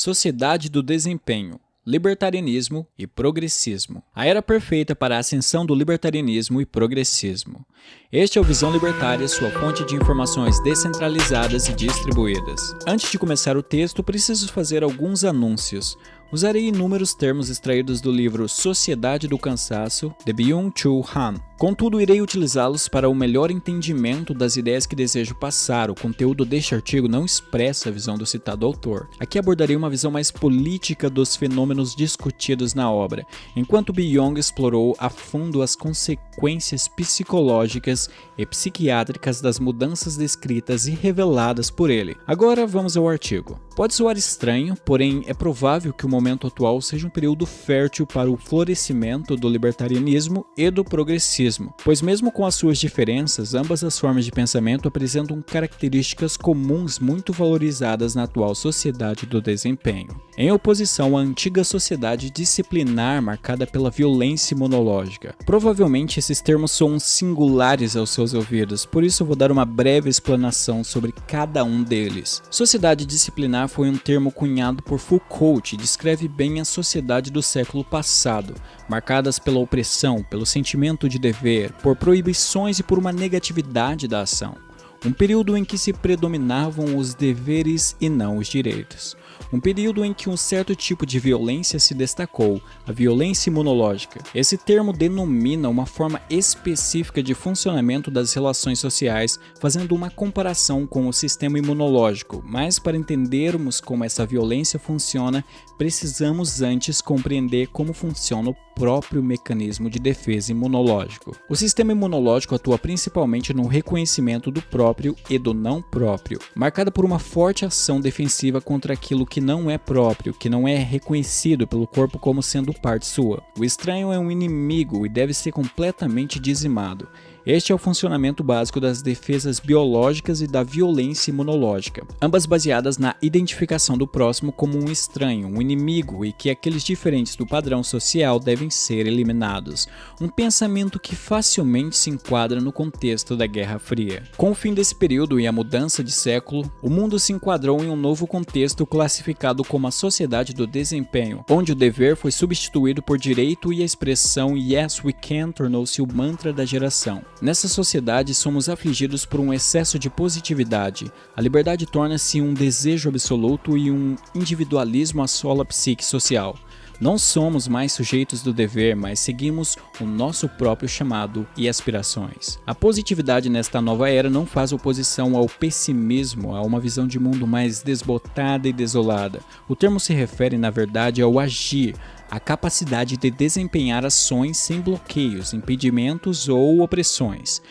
Sociedade do desempenho, libertarianismo e progressismo. A era perfeita para a ascensão do libertarianismo e progressismo. Este é o Visão Libertária, sua fonte de informações descentralizadas e distribuídas. Antes de começar o texto, preciso fazer alguns anúncios. Usarei inúmeros termos extraídos do livro Sociedade do Cansaço, de Byung-Chul Han. Contudo, irei utilizá-los para o melhor entendimento das ideias que desejo passar. O conteúdo deste artigo não expressa a visão do citado autor. Aqui abordarei uma visão mais política dos fenômenos discutidos na obra, enquanto Byung explorou a fundo as consequências psicológicas e psiquiátricas das mudanças descritas e reveladas por ele. Agora vamos ao artigo. Pode soar estranho, porém é provável que o momento atual seja um período fértil para o florescimento do libertarianismo e do progressismo, pois mesmo com as suas diferenças, ambas as formas de pensamento apresentam características comuns muito valorizadas na atual sociedade do desempenho, em oposição à antiga sociedade disciplinar marcada pela violência imunológica. Provavelmente esses termos são singulares aos seus ouvidos, por isso eu vou dar uma breve explanação sobre cada um deles. Sociedade disciplinar foi um termo cunhado por Foucault e descreve bem a sociedade do século passado, marcadas pela opressão, pelo sentimento de dever, por proibições e por uma negatividade da ação. Um período em que se predominavam os deveres e não os direitos. Um período em que um certo tipo de violência se destacou, a violência imunológica. Esse termo denomina uma forma específica de funcionamento das relações sociais, fazendo uma comparação com o sistema imunológico, mas para entendermos como essa violência funciona, precisamos antes compreender como funciona o próprio mecanismo de defesa imunológico. O sistema imunológico atua principalmente no reconhecimento do próprio e do não próprio, marcada por uma forte ação defensiva contra aquilo que não é próprio, que não é reconhecido pelo corpo como sendo parte sua. O estranho é um inimigo e deve ser completamente dizimado. Este é o funcionamento básico das defesas biológicas e da violência imunológica, ambas baseadas na identificação do próximo como um estranho, um inimigo e que aqueles diferentes do padrão social devem ser eliminados. Um pensamento que facilmente se enquadra no contexto da Guerra Fria. Com o fim desse período e a mudança de século, o mundo se enquadrou em um novo contexto classificado como a sociedade do desempenho, onde o dever foi substituído por direito e a expressão "Yes, we can" tornou-se o mantra da geração. Nessa sociedade, somos afligidos por um excesso de positividade. A liberdade torna-se um desejo absoluto e um individualismo assola a psique social. Não somos mais sujeitos do dever, mas seguimos o nosso próprio chamado e aspirações. A positividade nesta nova era não faz oposição ao pessimismo, a uma visão de mundo mais desbotada e desolada. O termo se refere, na verdade, ao agir, a capacidade de desempenhar ações sem bloqueios, impedimentos ou opressões.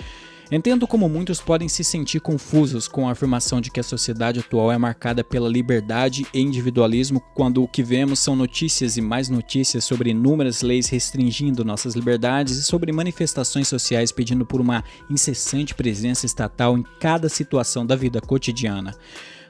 Entendo como muitos podem se sentir confusos com a afirmação de que a sociedade atual é marcada pela liberdade e individualismo, quando o que vemos são notícias e mais notícias sobre inúmeras leis restringindo nossas liberdades e sobre manifestações sociais pedindo por uma incessante presença estatal em cada situação da vida cotidiana.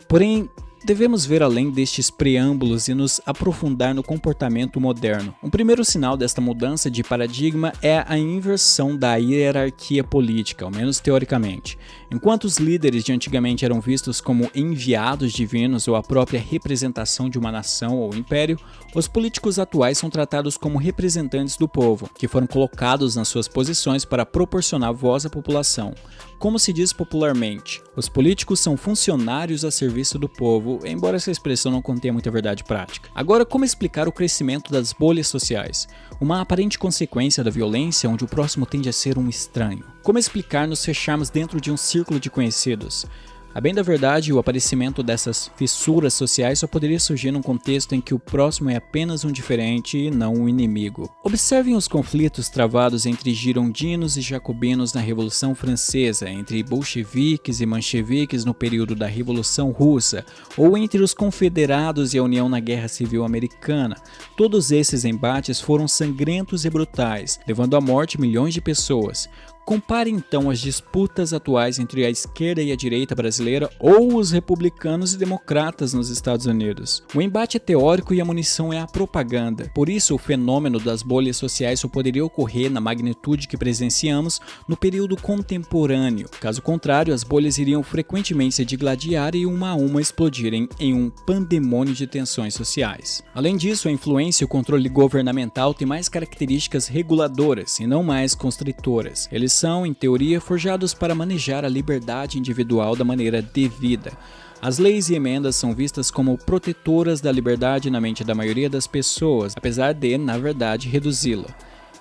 Porém, devemos ver além destes preâmbulos e nos aprofundar no comportamento moderno. Um primeiro sinal desta mudança de paradigma é a inversão da hierarquia política, ao menos teoricamente. Enquanto os líderes de antigamente eram vistos como enviados divinos ou a própria representação de uma nação ou império, os políticos atuais são tratados como representantes do povo, que foram colocados nas suas posições para proporcionar voz à população. Como se diz popularmente, os políticos são funcionários a serviço do povo, embora essa expressão não contenha muita verdade prática. Agora, como explicar o crescimento das bolhas sociais? Uma aparente consequência da violência onde o próximo tende a ser um estranho. Como explicar nos fecharmos dentro de um círculo de conhecidos? A bem da verdade, o aparecimento dessas fissuras sociais só poderia surgir num contexto em que o próximo é apenas um diferente e não um inimigo. Observem os conflitos travados entre girondinos e jacobinos na Revolução Francesa, entre bolcheviques e mancheviques no período da Revolução Russa, ou entre os confederados e a União na Guerra Civil Americana. Todos esses embates foram sangrentos e brutais, levando à morte milhões de pessoas. Compare então as disputas atuais entre a esquerda e a direita brasileira ou os republicanos e democratas nos Estados Unidos. O embate é teórico e a munição é a propaganda. Por isso, o fenômeno das bolhas sociais só poderia ocorrer na magnitude que presenciamos no período contemporâneo. Caso contrário, as bolhas iriam frequentemente se digladiar e uma a uma explodirem em um pandemônio de tensões sociais. Além disso, a influência e o controle governamental têm mais características reguladoras e não mais constritoras. Eles são, em teoria, forjados para manejar a liberdade individual da maneira devida. As leis e emendas são vistas como protetoras da liberdade na mente da maioria das pessoas, apesar de, na verdade, reduzi-la.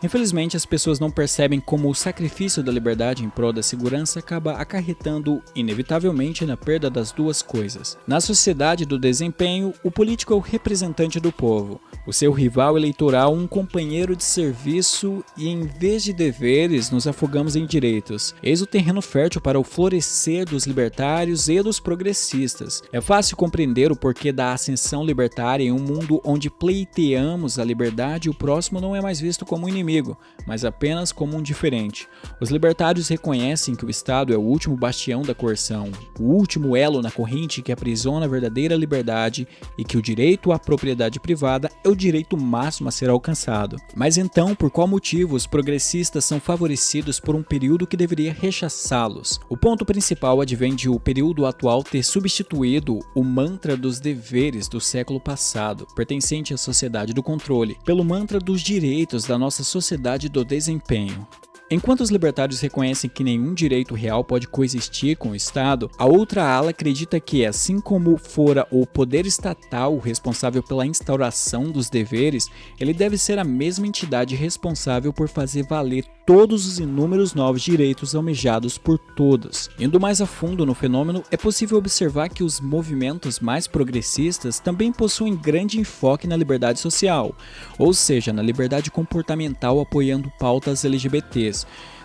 Infelizmente, as pessoas não percebem como o sacrifício da liberdade em prol da segurança acaba acarretando, inevitavelmente, na perda das duas coisas. Na sociedade do desempenho, o político é o representante do povo, o seu rival eleitoral um companheiro de serviço e, em vez de deveres, nos afogamos em direitos. Eis o terreno fértil para o florescer dos libertários e dos progressistas. É fácil compreender o porquê da ascensão libertária em um mundo onde pleiteamos a liberdade e o próximo não é mais visto como inimigo, mas apenas como um diferente. Os libertários reconhecem que o Estado é o último bastião da coerção, o último elo na corrente que aprisiona a verdadeira liberdade e que o direito à propriedade privada é o direito máximo a ser alcançado. Mas então, por qual motivo os progressistas são favorecidos por um período que deveria rechaçá-los? O ponto principal advém de o período atual ter substituído o mantra dos deveres do século passado, pertencente à sociedade do controle, pelo mantra dos direitos da nossa sociedade do desempenho. Enquanto os libertários reconhecem que nenhum direito real pode coexistir com o Estado, a outra ala acredita que, assim como fora o poder estatal o responsável pela instauração dos deveres, ele deve ser a mesma entidade responsável por fazer valer todos os inúmeros novos direitos almejados por todos. Indo mais a fundo no fenômeno, é possível observar que os movimentos mais progressistas também possuem grande enfoque na liberdade social, ou seja, na liberdade comportamental apoiando pautas LGBTs.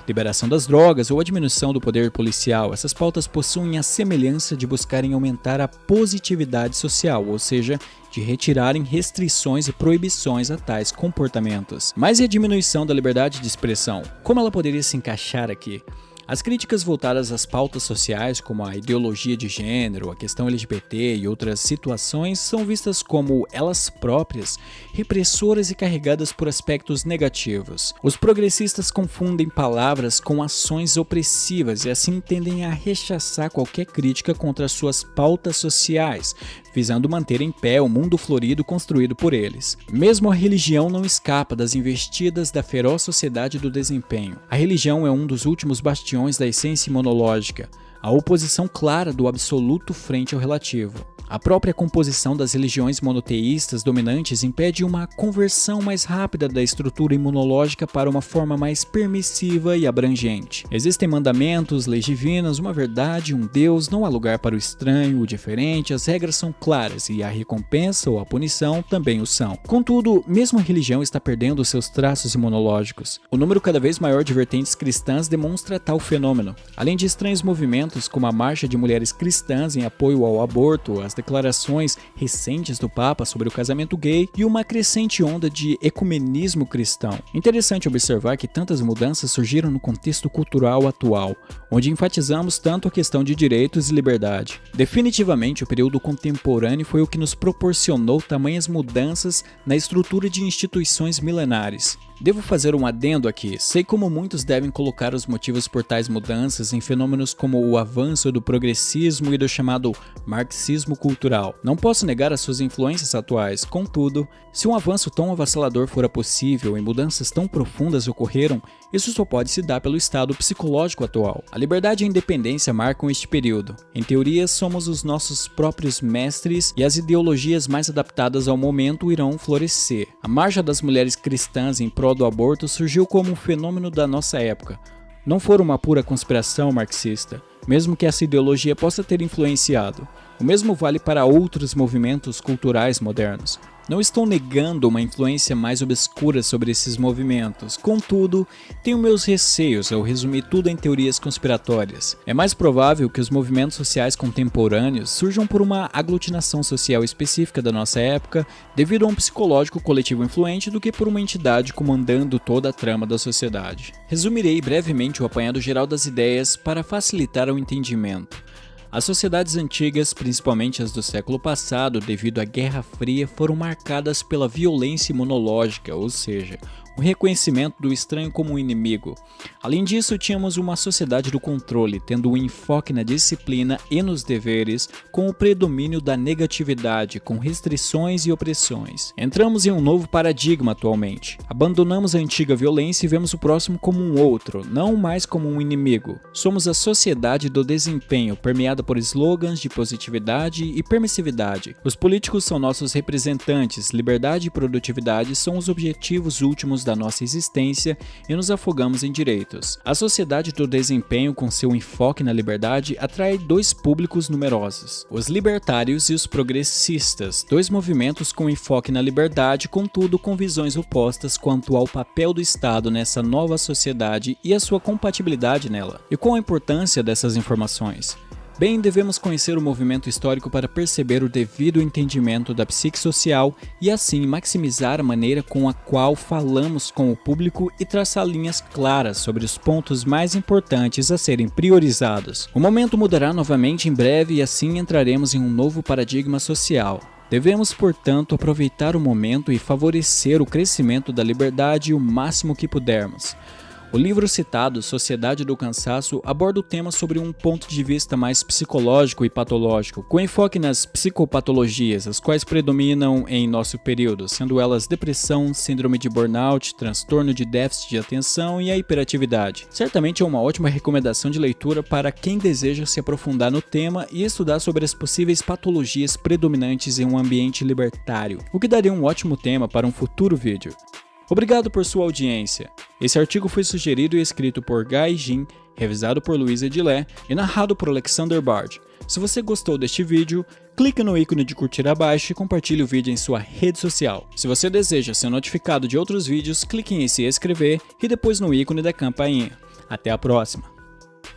Liberação das drogas ou a diminuição do poder policial, essas pautas possuem a semelhança de buscarem aumentar a positividade social, ou seja, de retirarem restrições e proibições a tais comportamentos. Mas e a diminuição da liberdade de expressão? Como ela poderia se encaixar aqui? As críticas voltadas às pautas sociais, como a ideologia de gênero, a questão LGBT e outras situações, são vistas como elas próprias, repressoras e carregadas por aspectos negativos. Os progressistas confundem palavras com ações opressivas e assim tendem a rechaçar qualquer crítica contra suas pautas sociais, visando manter em pé o mundo florido construído por eles. Mesmo a religião não escapa das investidas da feroz sociedade do desempenho. A religião é um dos últimos bastiões da essência imunológica, a oposição clara do absoluto frente ao relativo. A própria composição das religiões monoteístas dominantes impede uma conversão mais rápida da estrutura imunológica para uma forma mais permissiva e abrangente. Existem mandamentos, leis divinas, uma verdade, um Deus, não há lugar para o estranho, o diferente, as regras são claras e a recompensa ou a punição também o são. Contudo, mesmo a religião está perdendo seus traços imunológicos. O número cada vez maior de vertentes cristãs demonstra tal fenômeno. Além de estranhos movimentos como a Marcha de Mulheres Cristãs em apoio ao aborto, as declarações recentes do Papa sobre o casamento gay e uma crescente onda de ecumenismo cristão. Interessante observar que tantas mudanças surgiram no contexto cultural atual, onde enfatizamos tanto a questão de direitos e liberdade. Definitivamente, o período contemporâneo foi o que nos proporcionou tamanhas mudanças na estrutura de instituições milenares. Devo fazer um adendo aqui. Sei como muitos devem colocar os motivos por tais mudanças em fenômenos como o avanço do progressismo e do chamado marxismo cultural. Não posso negar as suas influências atuais, contudo, se um avanço tão avassalador fora possível e mudanças tão profundas ocorreram, isso só pode se dar pelo estado psicológico atual. A liberdade e a independência marcam este período. Em teoria, somos os nossos próprios mestres e as ideologias mais adaptadas ao momento irão florescer. A marcha das mulheres cristãs em prol do aborto surgiu como um fenômeno da nossa época. Não for uma pura conspiração marxista, mesmo que essa ideologia possa ter influenciado. O mesmo vale para outros movimentos culturais modernos. Não estou negando uma influência mais obscura sobre esses movimentos, contudo, tenho meus receios ao resumir tudo em teorias conspiratórias. É mais provável que os movimentos sociais contemporâneos surjam por uma aglutinação social específica da nossa época devido a um psicológico coletivo influente do que por uma entidade comandando toda a trama da sociedade. Resumirei brevemente o apanhado geral das ideias para facilitar o entendimento. As sociedades antigas, principalmente as do século passado, devido à Guerra Fria, foram marcadas pela violência imunológica, ou seja, o reconhecimento do estranho como um inimigo. Além disso, tínhamos uma sociedade do controle, tendo um enfoque na disciplina e nos deveres, com o predomínio da negatividade, com restrições e opressões. Entramos em um novo paradigma atualmente. Abandonamos a antiga violência e vemos o próximo como um outro, não mais como um inimigo. Somos a sociedade do desempenho, permeada por slogans de positividade e permissividade. Os políticos são nossos representantes, liberdade e produtividade são os objetivos últimos da nossa existência e nos afogamos em direitos. A sociedade do desempenho, com seu enfoque na liberdade, atrai dois públicos numerosos: os libertários e os progressistas, dois movimentos com enfoque na liberdade, contudo com visões opostas quanto ao papel do Estado nessa nova sociedade e a sua compatibilidade nela. E qual a importância dessas informações? Bem, devemos conhecer o movimento histórico para perceber o devido entendimento da psique social e assim maximizar a maneira com a qual falamos com o público e traçar linhas claras sobre os pontos mais importantes a serem priorizados. O momento mudará novamente em breve e assim entraremos em um novo paradigma social. Devemos, portanto, aproveitar o momento e favorecer o crescimento da liberdade o máximo que pudermos. O livro citado, Sociedade do Cansaço, aborda o tema sobre um ponto de vista mais psicológico e patológico, com enfoque nas psicopatologias, as quais predominam em nosso período, sendo elas depressão, síndrome de burnout, transtorno de déficit de atenção e a hiperatividade. Certamente é uma ótima recomendação de leitura para quem deseja se aprofundar no tema e estudar sobre as possíveis patologias predominantes em um ambiente libertário, o que daria um ótimo tema para um futuro vídeo. Obrigado por sua audiência. Esse artigo foi sugerido e escrito por Guy Jin, revisado por Luiz Edilé e narrado por Alexander Bard. Se você gostou deste vídeo, clique no ícone de curtir abaixo e compartilhe o vídeo em sua rede social. Se você deseja ser notificado de outros vídeos, clique em se inscrever e depois no ícone da campainha. Até a próxima!